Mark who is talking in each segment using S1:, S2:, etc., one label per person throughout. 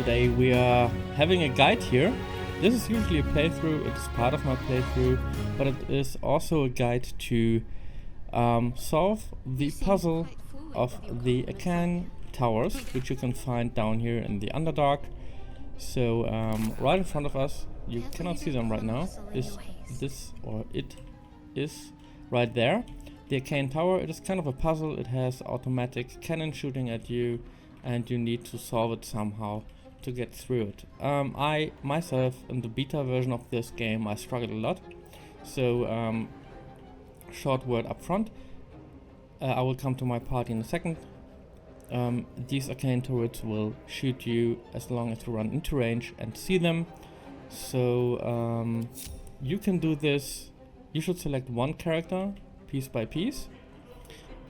S1: today we are having a guide here. This is usually a playthrough, it's part of my playthrough, but it is also a guide to solve the puzzle of the Arcane towers, which you can find down here in the Underdark. So right in front of us, you cannot see them right now, is this, or it is right there. The Arcane tower, it is kind of a puzzle. It has automatic cannon shooting at you and you need to solve it somehow to get through it. I myself, in the beta version of this game, I struggled a lot. So short word up front, I will come to my party in a second. These Arcane turrets will shoot you as long as you run into range and see them. So you can do this. You should select one character piece by piece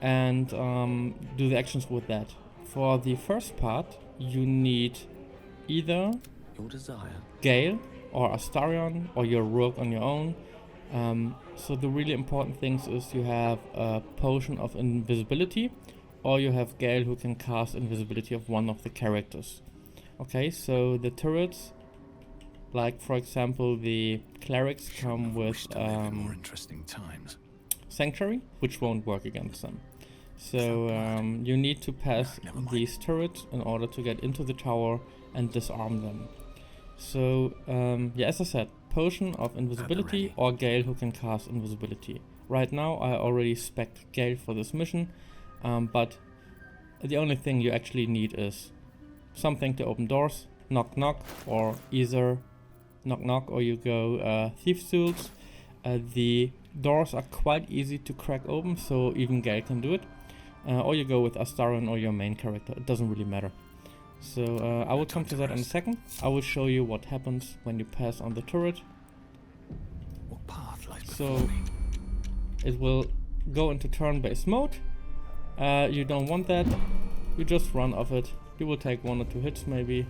S1: and do the actions with that. For the first part, you need either Gale or Astarion or your rogue on your own. So the really important things is you have a potion of invisibility, or you have Gale who can cast invisibility of one of the characters. Okay, so the turrets, like for example the clerics, come with Sanctuary, which won't work against them. So you need to pass these turrets in order to get into the tower and disarm them. So yeah, as I said, potion of invisibility or Gale who can cast invisibility. Right now I already spec'd Gale for this mission, but the only thing you actually need is something to open doors, knock knock, or either knock knock or you go Thieves' Tools. The doors are quite easy to crack open, so even Gale can do it. Or you go with Astarion or your main character, it doesn't really matter. So I will come to that in a second. I will show you what happens when you pass on the turret. So it will go into turn-based mode. You don't want that, you just run off it. You will take 1 or 2 hits maybe.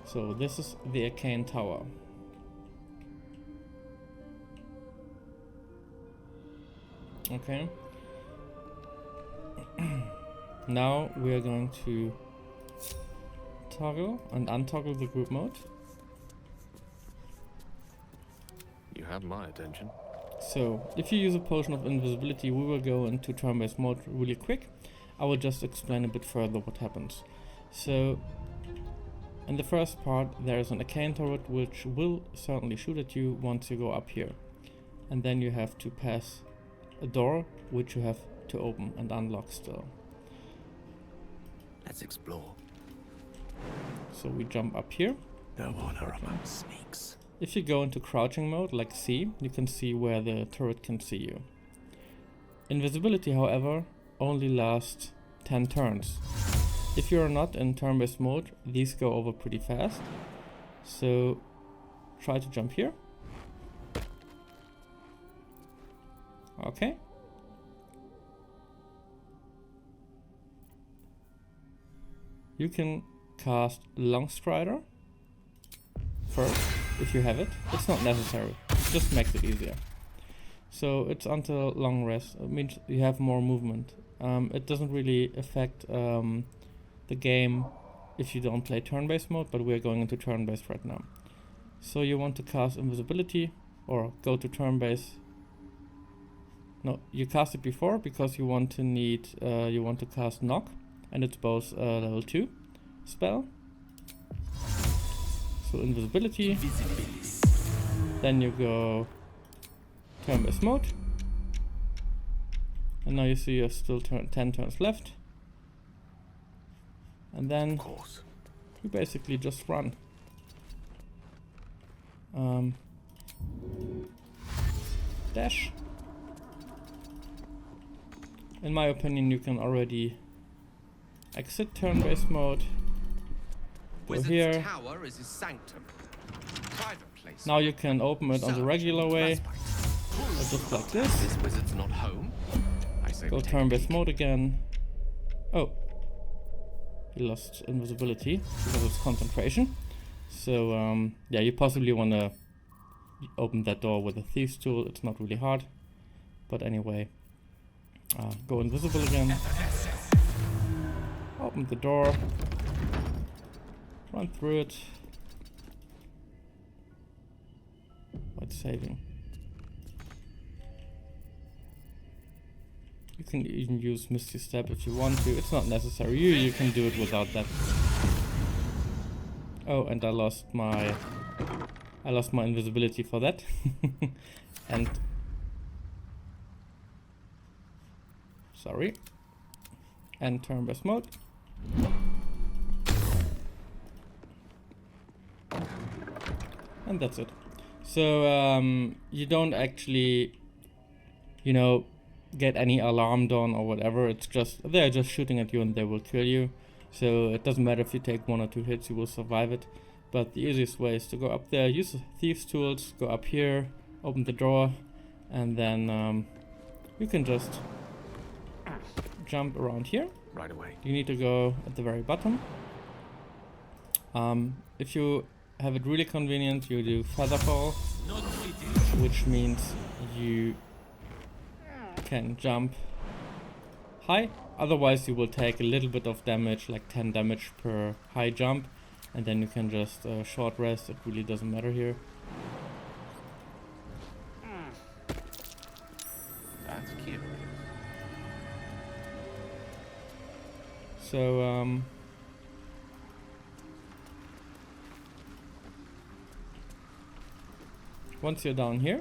S1: So this is the Arcane tower. Okay. Now we are going to toggle and untoggle the group mode.
S2: You have my attention.
S1: So if you use a potion of invisibility, we will go into turn-based mode really quick. I will just explain a bit further what happens. So in the first part, there is an Arcane turret which will certainly shoot at you once you go up here. And then you have to pass a door which you have to open and unlock still.
S2: Let's explore.
S1: So we jump up here.
S2: No honor among snakes.
S1: If you go into crouching mode, like C, you can see where the turret can see you. Invisibility, however, only lasts 10 turns. If you are not in turn-based mode, these go over pretty fast. So try to jump here. Okay. You can cast Longstrider first, if you have it. It's not necessary, it just makes it easier. So it's until long rest, it means you have more movement. It doesn't really affect the game if you don't play turn-based mode, but we're going into turn-based right now. So you want to cast invisibility or go to turn-based. No, you cast it before because you want to cast knock, and it's both level 2 spell. So invisibility. Then you go turn-based mode. And now you see you have still 10 turns left. And then you basically just run. Dash. In my opinion, you can already exit turn-based mode. Go here. Now you can open it on the regular way, just like this. Go turn-based mode again. Oh, he lost invisibility because of concentration. So yeah, you possibly want to open that door with a Thieves' Tool. It's not really hard. But anyway, go invisible again. Open the door. Run through it. What's saving? You can even use Misty Step if you want to. It's not necessary. You can do it without that. Oh, and I lost my invisibility for that. And sorry. And turn-based mode. And that's it. So you don't actually, you know, get any alarm done or whatever. It's just they're just shooting at you and they will kill you. So it doesn't matter if you take 1 or 2 hits, you will survive it. But the easiest way is to go up there, use the thieves tools, go up here, open the door, and then you can just jump around here.
S2: Right away.
S1: You need to go at the very bottom. If you have it really convenient, you do Featherfall, which means you can jump high. Otherwise you will take a little bit of damage, like 10 damage per high jump, and then you can just short rest. It really doesn't matter here.
S2: That's cute.
S1: So once you're down here,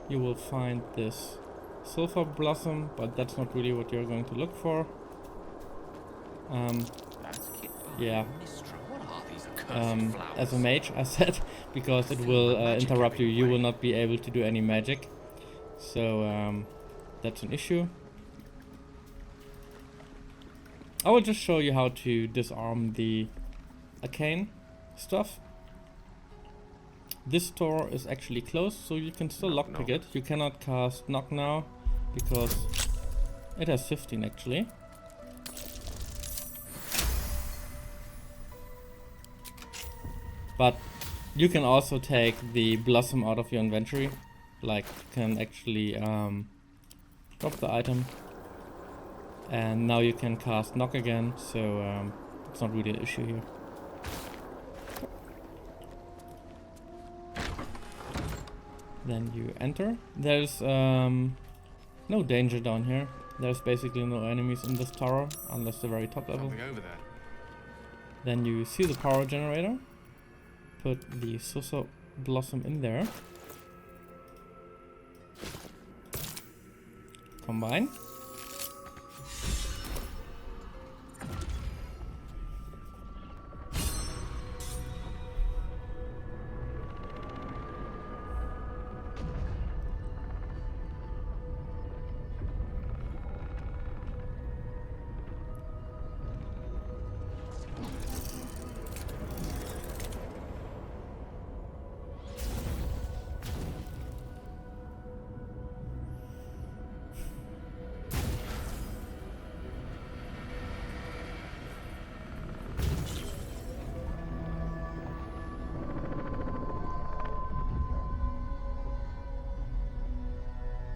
S1: you will find this Sulfur Blossom, but that's not really what you're going to look for.
S2: That's cute.
S1: Yeah.
S2: Mistra, what are these accursed flowers?
S1: As a mage, I said, because it will interrupt you. You will not be able to do any magic. So that's an issue. I will just show you how to disarm the Arcane stuff. This door is actually closed, so you can still lockpick it. You cannot cast Knock now, because it has 15 actually. But you can also take the Blossom out of your inventory. Like, you can actually drop the item. And now you can cast Knock again, so it's not really an issue here. Then you enter. There's no danger down here. There's basically no enemies in this tower, unless the very top level.
S2: Something over there.
S1: Then you see the power generator. Put the Sulfur Blossom in there. Combine.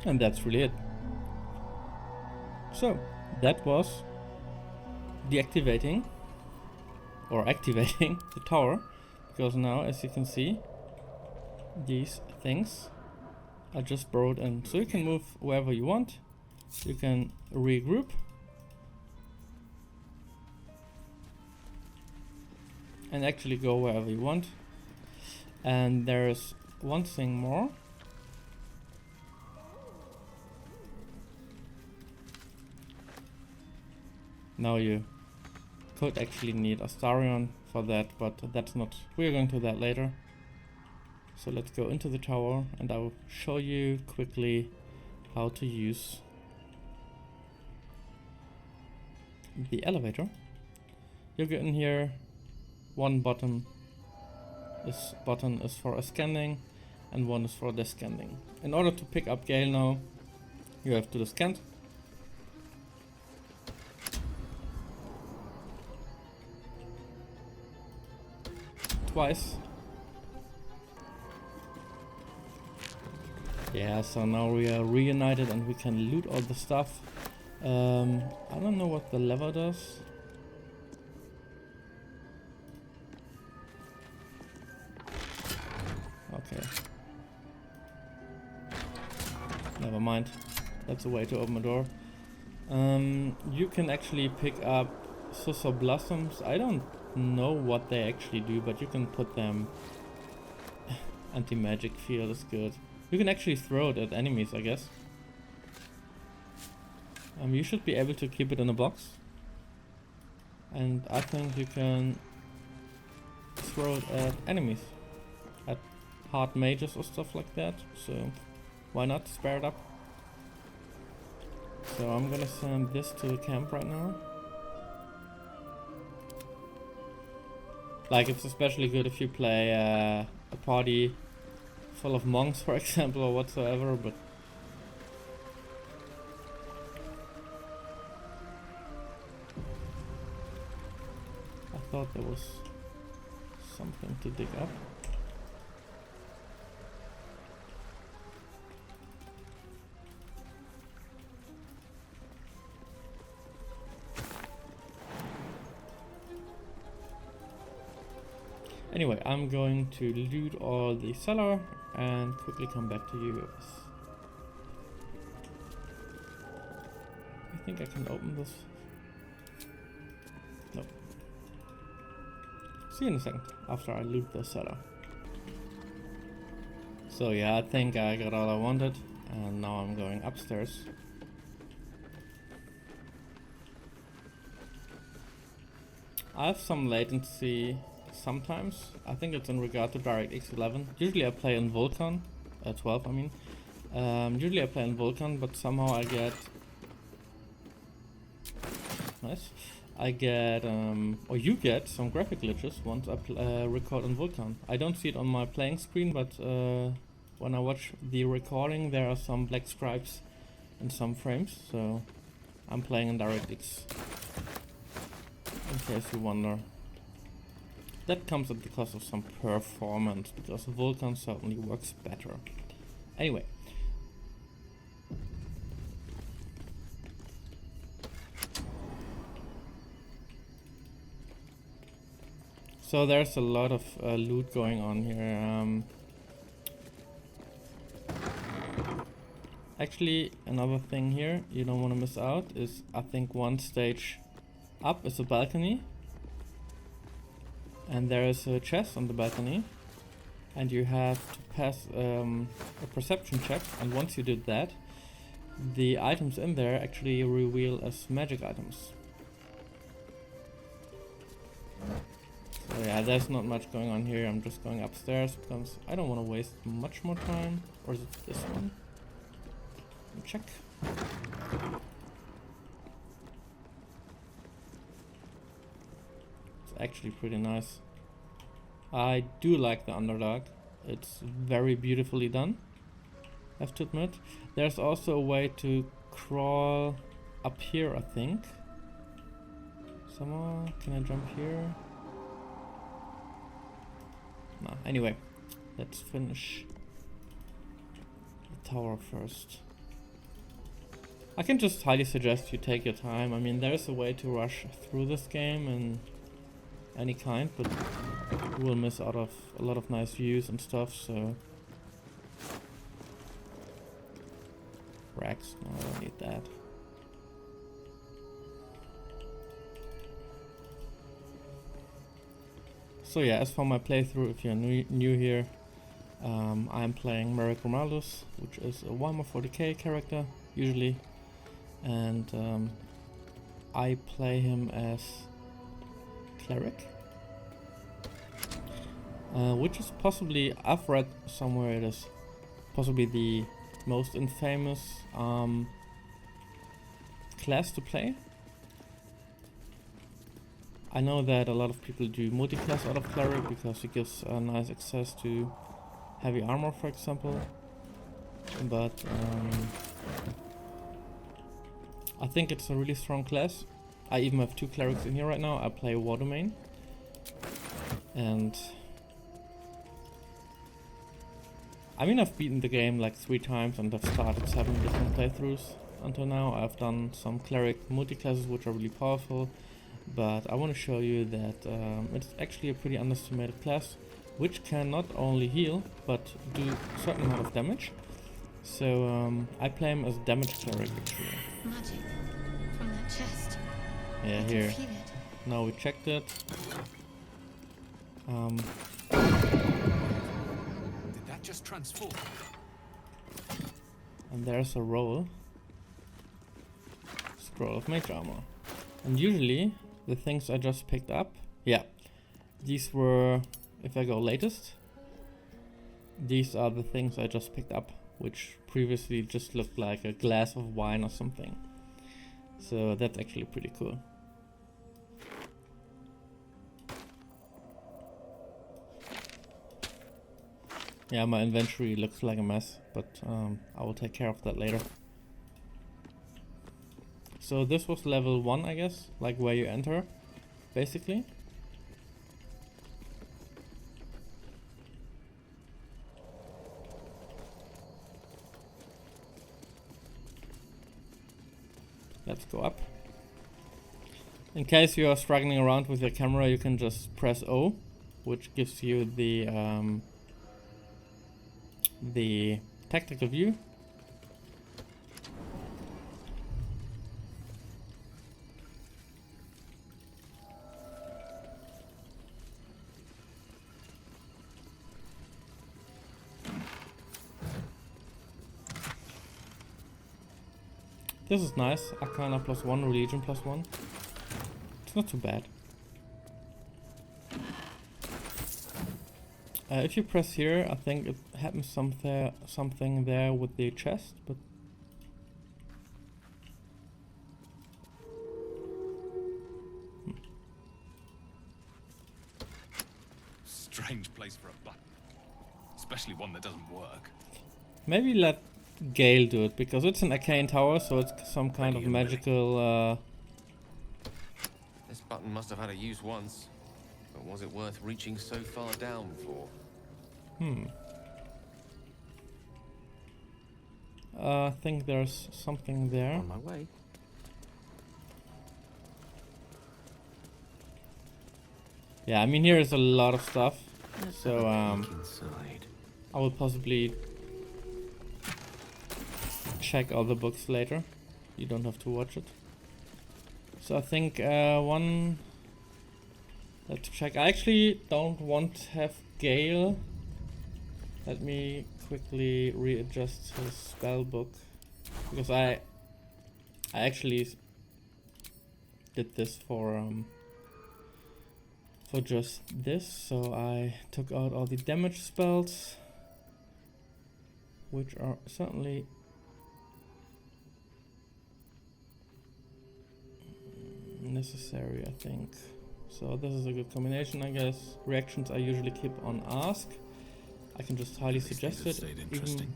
S1: And that's really it. So that was deactivating or activating the tower, because now, as you can see, these things are just brought in. So you can move wherever you want. You can regroup. And actually go wherever you want. And there's one thing more. Now you could actually need Astarion for that, but that's not, we're going to that later. So let's go into the tower and I'll show you quickly how to use the elevator. You get in here, one button is for scanning and one is for descanning. In order to pick up Gale now, you have to descant. Twice. Yeah, so now we are reunited and we can loot all the stuff. I don't know what the lever does. Okay. Never mind. That's a way to open a door. You can actually pick up Sussor Blossoms. I don't know what they actually do, but you can put them... Anti-magic field is good. You can actually throw it at enemies, I guess. You should be able to keep it in a box. And I think you can throw it at enemies. At hard mages or stuff like that. So why not spare it up? So I'm gonna send this to the camp right now. Like, it's especially good if you play a party full of monks, for example, or whatsoever, but I thought there was something to dig up. Anyway, I'm going to loot all the cellar and quickly come back to you. I think I can open this. Nope. See you in a second, after I loot the cellar. So yeah, I think I got all I wanted, and now I'm going upstairs. I have some latency sometimes. I think it's in regard to DirectX 11. Usually I play in Vulkan, 12 I mean. Usually I play in Vulkan, but somehow I get... Nice. I get, or you get some graphic glitches once I record on Vulkan. I don't see it on my playing screen, but when I watch the recording there are some black stripes in some frames, so I'm playing in DirectX. In case you wonder. That comes at the cost of some performance, because Vulkan certainly works better. Anyway. So there's a lot of loot going on here. Actually, another thing here you don't want to miss out is, I think one stage up is a balcony. And there is a chest on the balcony, and you have to pass a perception check, and once you did that, the items in there actually reveal as magic items. So yeah, there's not much going on here. I'm just going upstairs because I don't want to waste much more time. Or is it this one? Check. Actually pretty nice. I do like the Underdark. It's very beautifully done, I have to admit. There's also a way to crawl up here, I think. Somehow, can I jump here? No, anyway, let's finish the tower first. I can just highly suggest you take your time. I mean, there's a way to rush through this game and any kind, but you will miss out of a lot of nice views and stuff, so... Racks, no, I don't need that. So yeah, as for my playthrough, if you're new here, I'm playing Merrick Romaldus, which is a Warhammer 40k character, usually, and I play him as Cleric, which is possibly, I've read somewhere it is possibly the most infamous class to play. I know that a lot of people do multi-class out of Cleric because it gives nice access to heavy armor, for example, but I think it's a really strong class. I even have 2 clerics in here right now. I play War Domain, and I mean, I've beaten the game like 3 times and I've started 7 different playthroughs until now. I've done some cleric multi-classes which are really powerful, but I want to show you that it's actually a pretty underestimated class, which can not only heal, but do a certain amount of damage. So I play him as a damage cleric actually.
S3: Magic from that chest.
S1: Yeah,
S3: I can
S1: here.
S3: feel it.
S1: Now we checked it.
S2: Did that just transform?
S1: And there's a roll. Scroll of Mage Armor. And usually, the things I just picked up, yeah, these were, if I go latest, these are the things I just picked up, which previously just looked like a glass of wine or something. So that's actually pretty cool. Yeah, my inventory looks like a mess, but I will take care of that later. So this was level 1, I guess, like where you enter, basically. Let's go up. In case you are struggling around with your camera, you can just press O, which gives you the tactical view. This is nice. Arcana +1, Religion +1. It's not too bad. If you press here, I think it happens something there with the chest, but
S2: Strange place for a button. Especially one that doesn't work.
S1: maybe let Gale do it, because it's an arcane tower, so it's some kind of magical.
S4: This button must have had a use once, but was it worth reaching so far down for?
S1: I think there's something there.
S4: On my way.
S1: Yeah, I mean here is a lot of stuff, so
S4: Inside.
S1: I will possibly check all the books later. You don't have to watch it. So I think let's check. I actually don't want to have Gale. Let me quickly readjust his spell book, because I actually did this for just this. So I took out all the damage spells, which are certainly necessary, I think. So this is a good combination, I guess. Reactions I usually keep on ask. I can just highly suggest it, even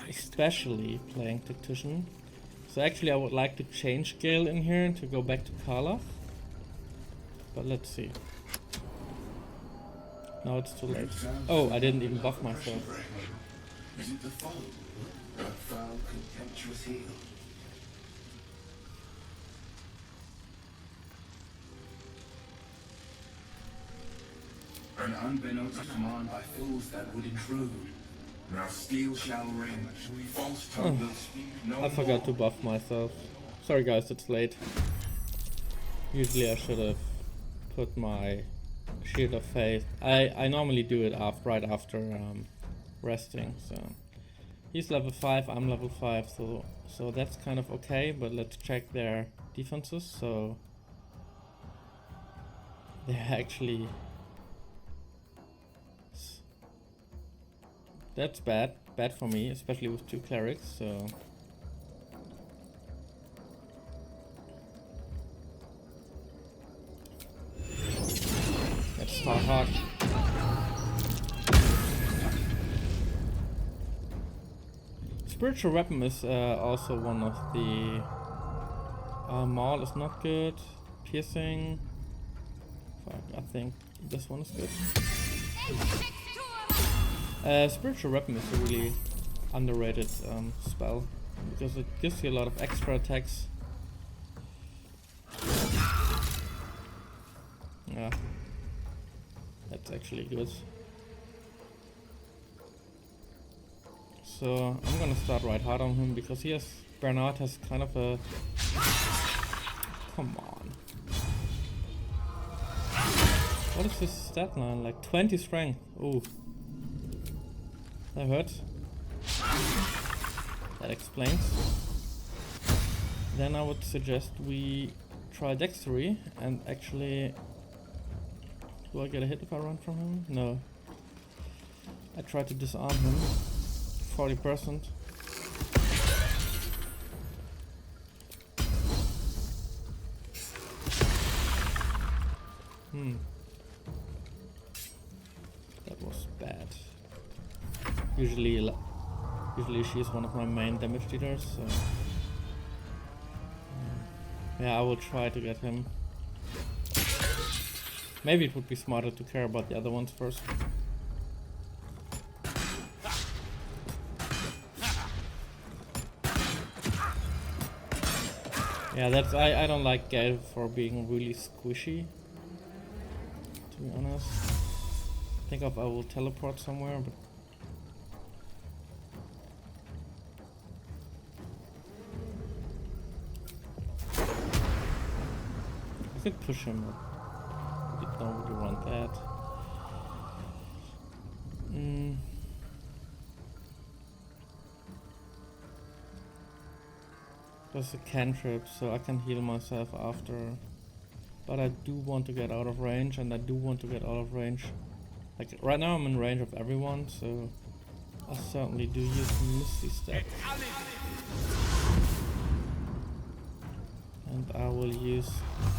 S1: especially playing Tactician. So actually I would like to change Gale in here to go back to Karlach, but let's see. Now it's too late. Oh, I didn't even buff myself.
S5: Is it the foe? That foul, contemptuous heel? An unbeknownst command by fools that would intrude. Now steel shall ring. False tongue will speak no
S1: I forgot to
S5: more.
S1: buff myself. Sorry guys, it's late. Usually I should have put my Shield of Faith. I normally do it right after resting. So he's level 5, I'm level 5, so that's kind of okay. But let's check their defenses. So they're actually, that's bad for me, especially with 2 clerics. So let's start hard. Spiritual weapon is also one of the. Maul is not good. Piercing. Fuck, I think this one is good. Spiritual Weapon is a really underrated spell because it gives you a lot of extra attacks. Yeah, that's actually good. So I'm gonna start right hard on him because Bernard has kind of a... Come on. What is his stat line? Like 20 strength. Oh. That hurts. That explains. Then I would suggest we try Dexterity and actually... Do I get a hit if I run from him? No. I try to disarm him. 40%. That was bad. Usually she's one of my main damage dealers, so... yeah, I will try to get him. Maybe it would be smarter to care about the other ones first. Yeah, that's... I don't like Gale for being really squishy, to be honest. I will teleport somewhere, but... I could push him, but I don't really want that. There's a cantrip, so I can heal myself after. But I do want to get out of range, and I do want to get out of range. Like, right now I'm in range of everyone, so I certainly do use Misty Step. And I will use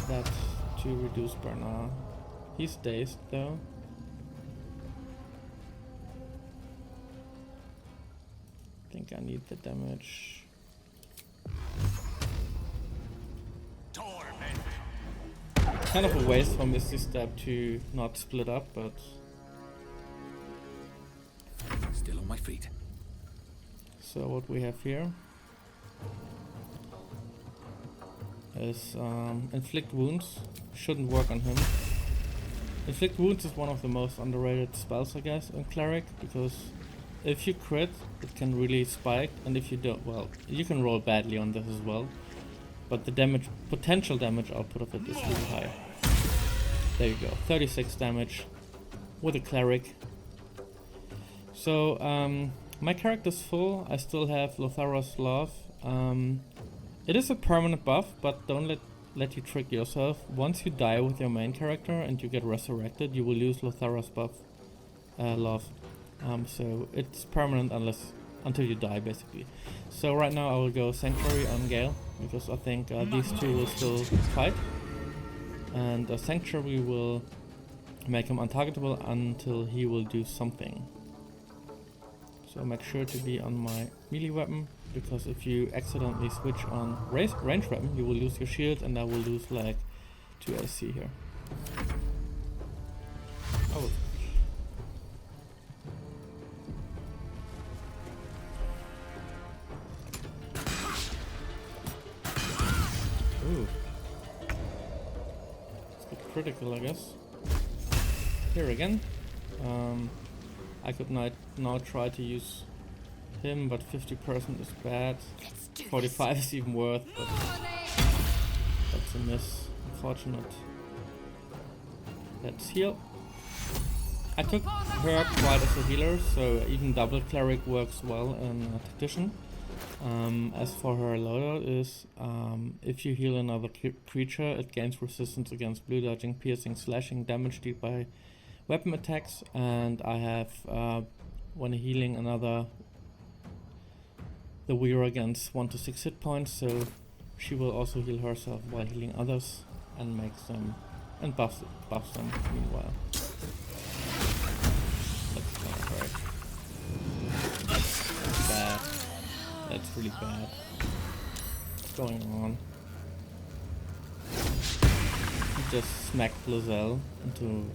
S1: that to reduce Bernard. He's dazed though. I think I need the damage. Kind of a waste for Misty Step to not split up, but...
S5: Still on my feet.
S1: So what we have here is Inflict Wounds. Shouldn't work on him. Inflict Wounds is one of the most underrated spells, I guess, in Cleric, because if you crit, it can really spike, and if you don't, well, you can roll badly on this as well. But the damage, potential damage output of it is really high. There you go, 36 damage with a Cleric. So, my character's full. I still have Lotharos Love. It is a permanent buff, but don't let you trick yourself. Once you die with your main character and you get resurrected, you will lose Lotharos buff, Love. So it's permanent until you die, basically. So right now I will go Sanctuary on Gale, because I think these two will still fight. And Sanctuary will make him untargetable until he will do something. So make sure to be on my melee weapon, because if you accidentally switch on range weapon, you will lose your shield, and I will lose like 2 AC here. Oh. Ooh. It's critical, I guess. Here again. I could now try to use him, but 50% is bad. 45 is even worse, but that's a miss. Unfortunate. Let's heal. I took her quite as a healer, so even double Cleric works well in Tactician. As for her loadout is, if you heal another creature, it gains resistance against blue dodging, piercing, slashing, damage dealt by weapon attacks, and I have, when healing another, the Weir gains 1 to 6 hit points, so she will also heal herself while healing others, and makes them, and buffs them meanwhile. That's kind of hurt. Bad. That's really bad. What's going on? He just smacked Lozelle into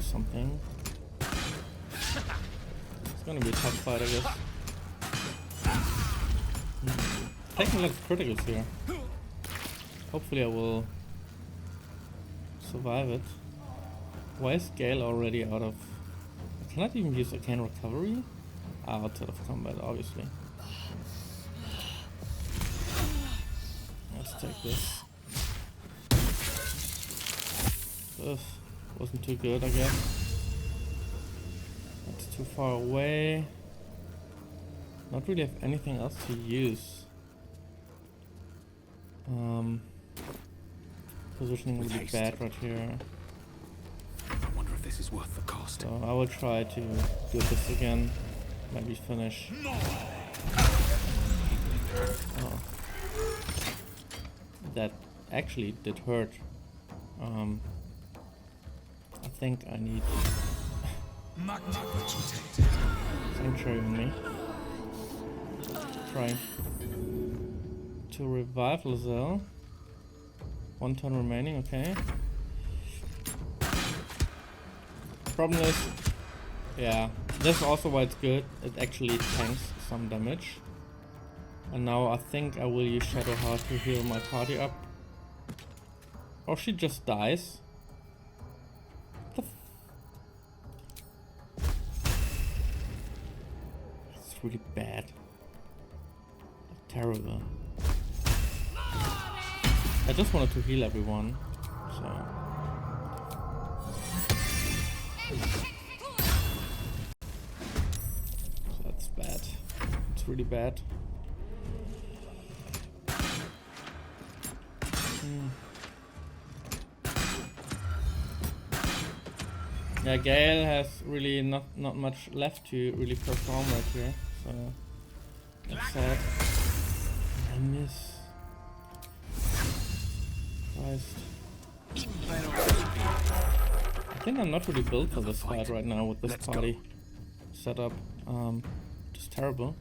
S1: something. gonna be a tough fight, I guess. Taking a lot of criticals here. Hopefully I will survive it. Why is Gale already out of... I cannot even use Arcane Recovery? Outside of combat, obviously. Let's take this. Ugh, wasn't too good, I guess. That's too far away. Not really have anything else to use. Positioning will be bad right here.
S2: I wonder if this is worth the cost.
S1: So I will try to do this again. Maybe finish. Oh. That actually did hurt. I think I need Sanctuary on me. Trying to revive Lizelle. 1 turn remaining, okay. Problem is, yeah, that's also why it's good. It actually tanks some damage. And now I think I will use Shadow Heart to heal my party up. Or she just dies. It's really bad. Terrible. I just wanted to heal everyone, so... that's bad. It's really bad. Yeah, Gale has really not much left to really perform right here, so that's sad. I miss. Christ. I think I'm not really built for this fight right now with this party setup. Just terrible.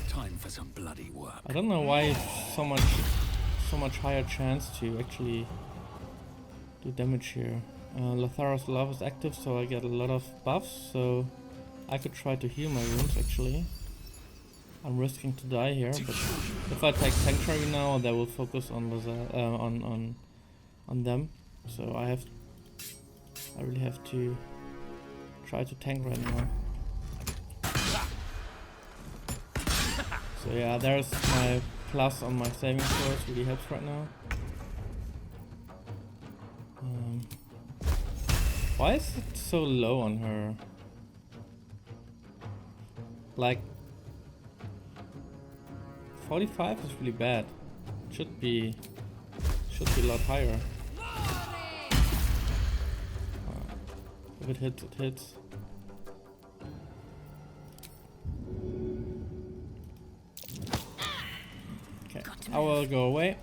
S2: Time for some bloody work.
S1: I don't know why it's so much higher chance to actually do damage here. Latharos Love is active, so I get a lot of buffs, so I could try to heal my wounds actually. I'm risking to die here, but if I take Sanctuary now, they will focus on them. So I really have to try to tank right now. So yeah, there's my plus on my saving throws, really helps right now. Why is it so low on her? Like 45 is really bad. Should be a lot higher. If it hits, it hits. Okay, I will go away.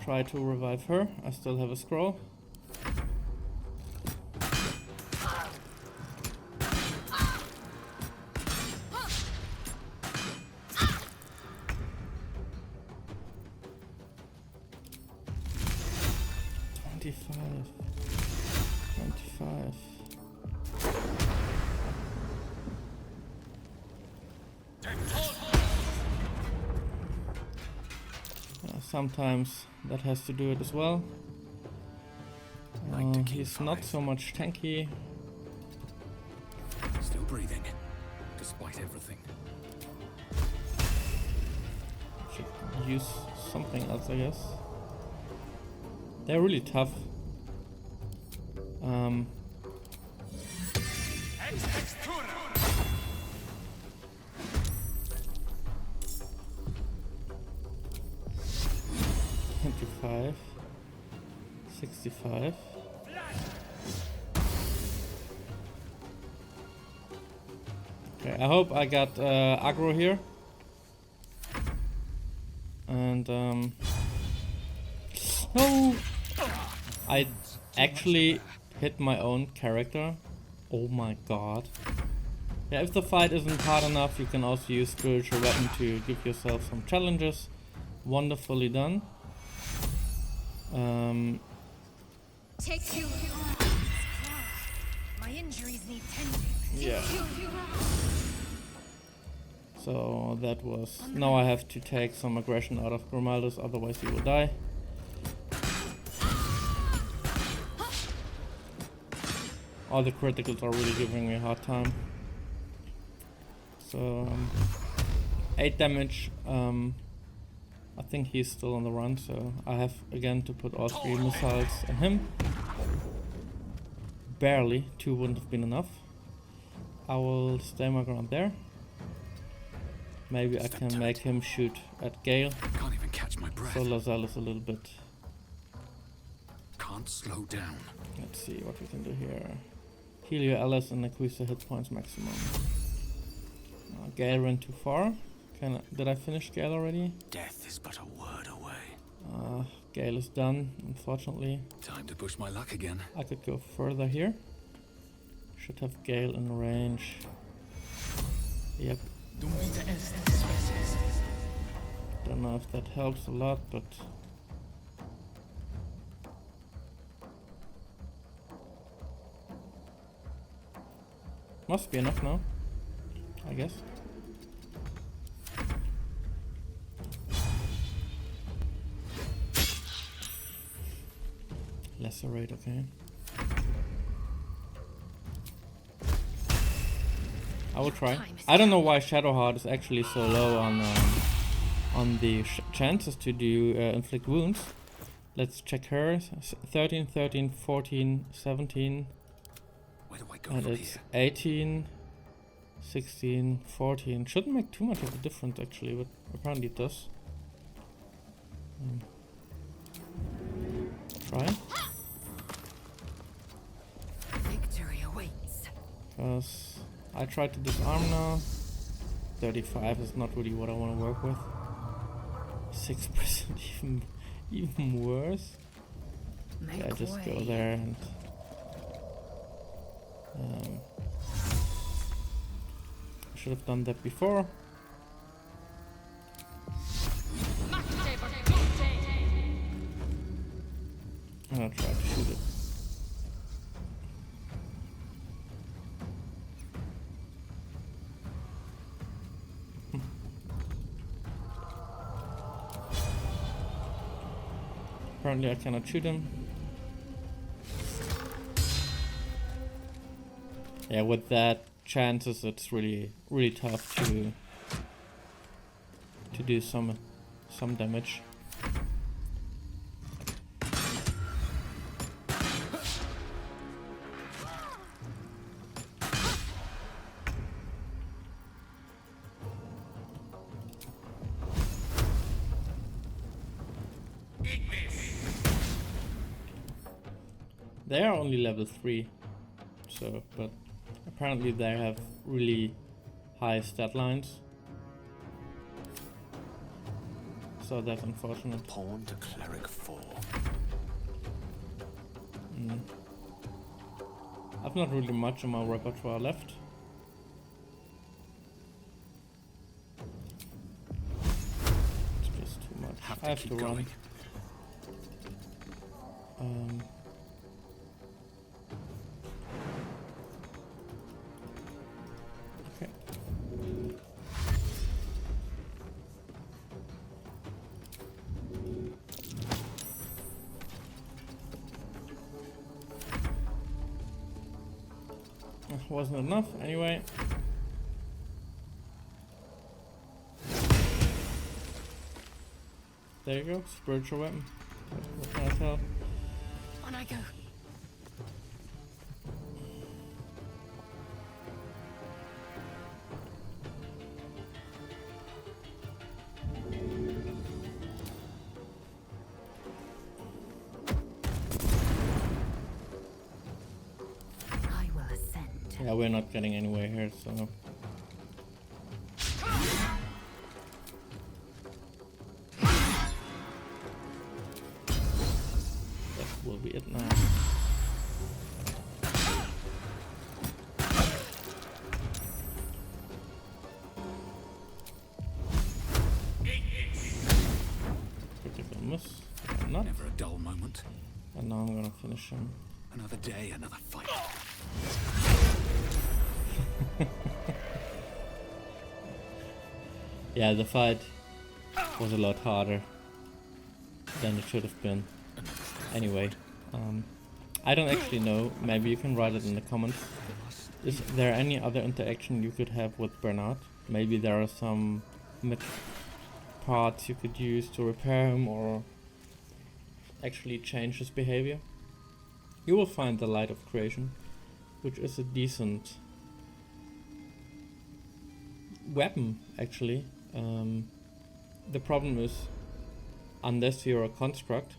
S1: Try to revive her. I still have a scroll. Sometimes that has to do it as well. He's not so much tanky.
S2: Still breathing, despite everything.
S1: Should use something else, I guess. They're really tough. 25, 65. Okay, I hope I got aggro here. And oh, I actually hit my own character. Oh my god. Yeah, if the fight isn't hard enough, you can also use Spiritual Weapon to give yourself some challenges. Wonderfully done.
S3: Take you. My My injuries need tending.
S1: Yeah. So that was... Now I have to take some aggression out of Grimaldus, otherwise he will die. All the criticals are really giving me a hard time. So 8 damage. I think he's still on the run, so I have again to put all 3 missiles on him. Barely, 2 wouldn't have been enough. I will stay my ground there. Maybe I can make him shoot at Gale.
S2: Can't even catch my breath.
S1: So Lazelle is a little bit...
S2: Can't slow down.
S1: Let's see what we can do here. Heal your allies and increase the hit points maximum. Gale ran too far. Did I finish Gale already?
S2: Death is but a word away.
S1: Gale is done, unfortunately.
S2: Time to push my luck again.
S1: I could go further here. Should have Gale in range. Yep. Don't know if that helps a lot, but... Must be enough now, I guess. Lacerate, okay. I will try. I don't know why Shadowheart is actually so low on the chances to do inflict wounds. Let's check her. 13, 13, 14, 17.
S2: Where do I go
S1: And
S2: from
S1: it's
S2: here?
S1: 18, 16, 14. Shouldn't make too much of a difference actually, but apparently it does. Try.
S3: Victory awaits.
S1: Because I tried to disarm now. 35 is not really what I want to work with. 6% even worse.
S3: Make
S1: Yeah, just go
S3: way.
S1: there and I should have done that before. And I'll try to shoot it. Apparently I cannot shoot him. Yeah, with that chances it's really tough to do some damage. They are only level 3, so, but apparently they have really high stat lines. So that's unfortunate.
S2: Pawn to cleric 4.
S1: I've not really much in my repertoire left. It's just too much. I have to run. Okay. Wasn't enough anyway. There you go, spiritual weapon. What can I tell?
S3: On I go. I will ascend.
S1: Yeah, we're not getting anywhere here, so. That will be it now. Critical miss. Not.
S2: Never a dull moment.
S1: And now I'm gonna finish him.
S2: Another day, another fight.
S1: Yeah, the fight was a lot harder than it should have been. Anyway, I don't actually know. Maybe you can write it in the comments. Is there any other interaction you could have with Bernard? Maybe there are some parts you could use to repair him or actually change his behavior. You will find the Light of Creation, which is a decent weapon actually. The problem is, unless you're a construct,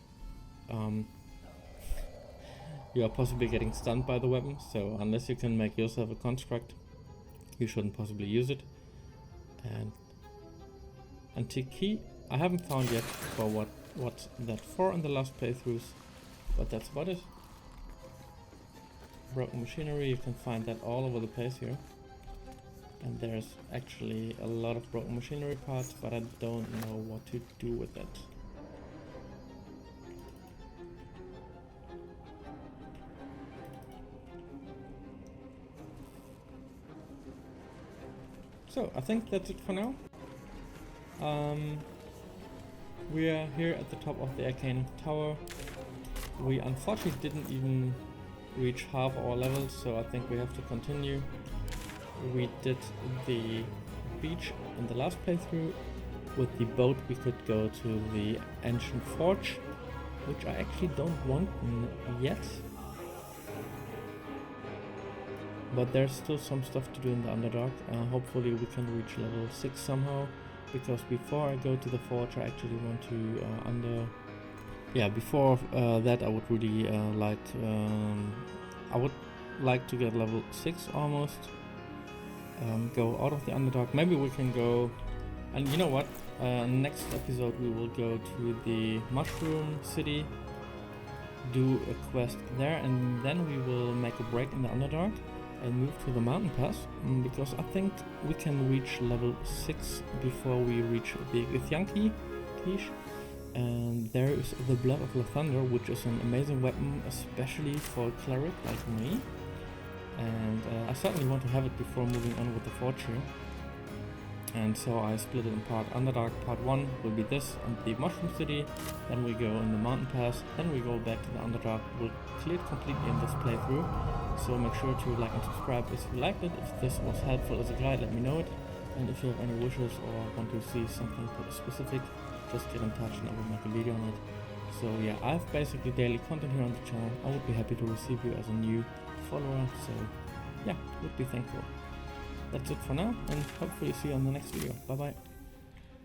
S1: you are possibly getting stunned by the weapon, so unless you can make yourself a construct, you shouldn't possibly use it. And antique key, I haven't found yet for what's that for in the last playthroughs, but that's about it. Broken machinery, you can find that all over the place here. And there's actually a lot of broken machinery parts, but I don't know what to do with that. So I think that's it for now. We are here at the top of the Arcane Tower. We unfortunately didn't even reach half our levels, so I think we have to continue. We did the beach in the last playthrough. With the boat we could go to the ancient forge, which I actually don't want yet. But there's still some stuff to do in the Underdark. Hopefully we can reach level 6 somehow, because before I go to the forge I actually want to before that I would really like to get level 6 almost. Go out of the Underdark. Maybe we can go, and you know what, next episode we will go to the Mushroom City, do a quest there, and then we will make a break in the Underdark and move to the mountain pass, because I think we can reach level 6 before we reach the Githyanki Quiche. And there is the Blood of Lathander, which is an amazing weapon, especially for a cleric like me. And I certainly want to have it before moving on with the forge here. And so I split it in part. Underdark part 1 will be this and the Mushroom City. Then we go in the mountain pass. Then we go back to the Underdark. We'll clear it completely in this playthrough. So make sure to like and subscribe if you liked it. If this was helpful as a guide, let me know it. And if you have any wishes or want to see something specific, just get in touch and I will make a video on it. So yeah, I have basically daily content here on the channel. I would be happy to receive you as a new follower, so yeah, would be thankful. That's it for now, and hopefully see you on the next video. Bye bye.